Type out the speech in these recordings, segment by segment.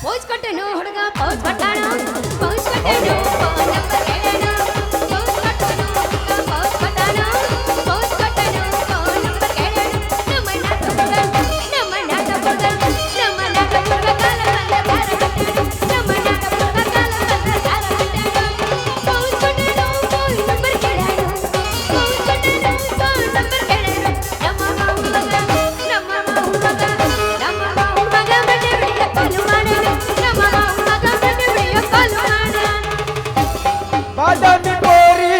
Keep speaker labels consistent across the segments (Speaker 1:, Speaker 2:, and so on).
Speaker 1: pose ಕೊಟ್ಟನು ಹುಡುಗ pose ಕೊಟ್ಟಾನು pose ಕೊಟ್ಟನು ಫೋನ್ ನಂಬರ್ ಕೇಳನು ಪೋಸ್ ಕೊಟ್ಟನು ಹುಡುಗ ಪೋಸ್ ಕೊಟ್ಟಾನು ಪೋಸ್ ಕೊಟ್ಟನು ಫೋನ್ ನಂಬರ್ ಕೇಳನು ನಮ್ಮ ನಾಟ ಹುಡುಗ ಕಾಲ ಬಂದ ದಾರ ಕಟ್ಟನು ನಮ್ಮ ನಾಟ ಹುಡುಗ ಕಾಲ ಬಂದ ದಾರ ಕಟ್ಟನು ಪೋಸ್ ಕೊಟ್ಟನು ಫೋನ್ ನಂಬರ್ ಕೇಳನು ಪೋಸ್ ಕೊಟ್ಟನು ಫೋನ್ ನಂಬರ್ ಕೇಳನು ನಮ್ಮ ಹುಡುಗ ಮನೆ ಬಿಡಿಯ ಕಾಲು ಮಾಡನು ನಮ್ಮ ಹುಡುಗ ಮನೆ ಬಿಡಿಯ ಕಾಲು ಮಾಡನು
Speaker 2: ಬಾದಾಮಿ ಬೋರಿ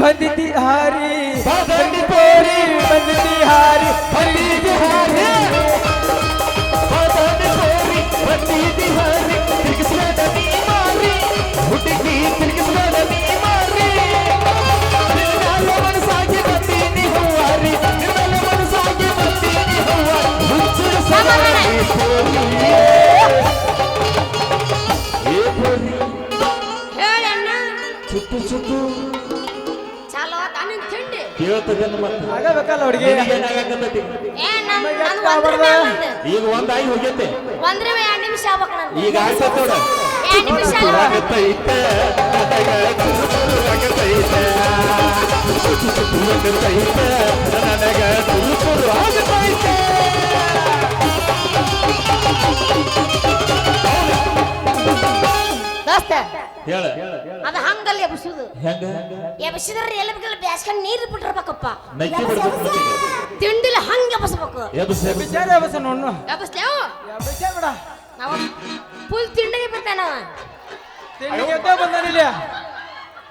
Speaker 2: ಬಂದಿದ್ದಿ ಹಾರಿ ಬಾದಾಮಿ ಬೋರಿ ಬಂದಿದ್ದಿ ಹಾರಿ ಬಂದಿದ್ದಿ ಹಾರಿ ಬಾದಾಮಿ ಬೋರಿ ಬಂದಿದ್ದಿ ಹಾರಿ ತಿರುಗಿಸ್ಬೇಡ ನೀ ಮಾರಿ ಹುಡುಗಿ ತಿರುಗಿಸ್ಬೇಡ ನೀ ಮಾರಿ ನಿನ್ನ ಮನಸ್ಸಾಗಿ ಬರ್ತೀನಿ ಹೂವಾರಿ ನಿನ್ನ ಮನಸ್ಸಾಗಿ ಬರ್ತೀನಿ ಹೂವಾರಿ ಹುಚ್ಚು ಸವಾರಿ
Speaker 1: ಹೇಳಣ್ಣ
Speaker 3: ಚುಟ್ಟು ಚುಟ್ಟು
Speaker 1: ಚಾಲೋ ತಾನು ತಿಂಡಿ
Speaker 3: ಕೇಳ್ತದೇನು ಮತ್ತೆ
Speaker 2: ಆಗಬೇಕಲ್ಲ ಹುಡುಗಿ
Speaker 3: ಏನಾಗತ್ತೈತಿ
Speaker 1: ಏ ನಾನು ಒಂದ್ರ
Speaker 3: ಈಗ ಒಂದಾಗಿ ಹೋಗೈತೆ
Speaker 1: ಒಂದ್ರ 2 ನಿಮಿಷ ಆಗ್ಬೇಕು ನಾನು
Speaker 3: ಈಗ ಆಗ್ತೈತೆ ನೋಡ
Speaker 1: 2 ನಿಮಿಷ ಅಲ್ಲ
Speaker 3: ಆಗತ್ತೈತೆ ಆಗತ್ತೈತೆ ಆಗತ್ತೈತೆ ನನಗ ತುರುಕುರು ಆಗತ್ತೈತೆ
Speaker 1: ದೋಸ್ತ
Speaker 3: ಹೇಳ
Speaker 1: ಅದು ಹಂಗಲ್ಲ ಎಬ್ಸುದು
Speaker 3: ಹೆಂಗ
Speaker 1: ಎಬ್ಸಿದ್ರೆ ಎಲ್ಲಿ ಬ್ಯಾಸ್ಕೊಂಡು ನೀರು ಬಿಟ್ಟಿರ್ಬೇಕಪ್ಪ
Speaker 3: ನಕ್ಕಿ ಬಿಡ್ಬೇಕು
Speaker 1: ತಿಂಡಿಲ್ಲ ಹಂಗೆ ಎಬ್ಸ್ಬೇಕು
Speaker 3: ಎಬ್ಸ
Speaker 2: ವಿಚಾರ ಬಸ ನೋಡು
Speaker 1: ಎಬ್ಸ್ಲೇವು
Speaker 2: ವಿಚಾರ ಬಿಡ
Speaker 1: ನಾವು ಫುಲ್ ತಿಂಡಿಗೆ ಬಿದ್ದಾನ
Speaker 2: ತಿಂಡಿಗೆ ಎದ್ದೇ ಬಂದಾನಿಲ್ಲ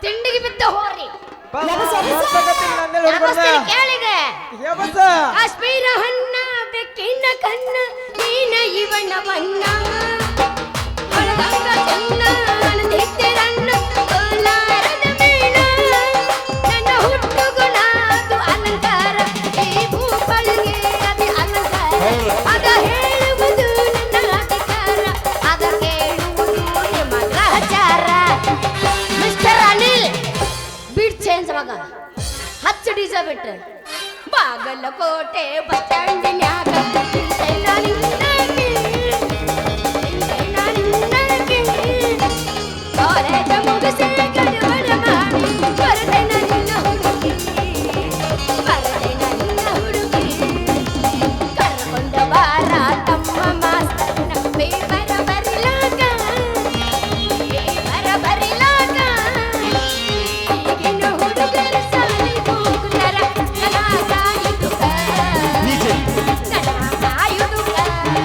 Speaker 1: ತಿಂಡಿಗೆ ಬಿದ್ದ ಹೋರಿ ಕೇಳಿದೆ ಕಾಶ್ಮೀರ ಹಣ್ಣ ಬೆಕ್ಕಿನ ಕಣ್ಣ ನೀನ ಇವನ ಬಣ್ಣ ಹೊಳಗಂಗ ಚೆನ್ನ ಅನದಿದ್ದರಣ್ಣ ಕೋಲಾರದ ಮೇಣ ನನ್ನ ಹುಟ್ಟುಗುಣ ಅದು ಅಲಂಕಾರ ಈ ಭೂಪಳಿಗೆ ಅದು ಅಲಂಕಾರ ಅದ ಹೇಳುವುದು ನನ್ನ ಅಧಿಕಾರ ಅದ ಕೇಳುವುದು ನಿಮ್ಮ ಗ್ರಹಚಾರ ಮಿಸ್ಟರ್ ಅನಿಲ್ ಬೀಟ್ ಚೇಂಜ್ ಮಗ ಹಚ್ಚ ಡಿಜ ಬಿಟ್ರೆ ಬಾಗಲಕೋಟೆ ಬಸ್ ಸ್ಟ್ಯಾಂಡಿನ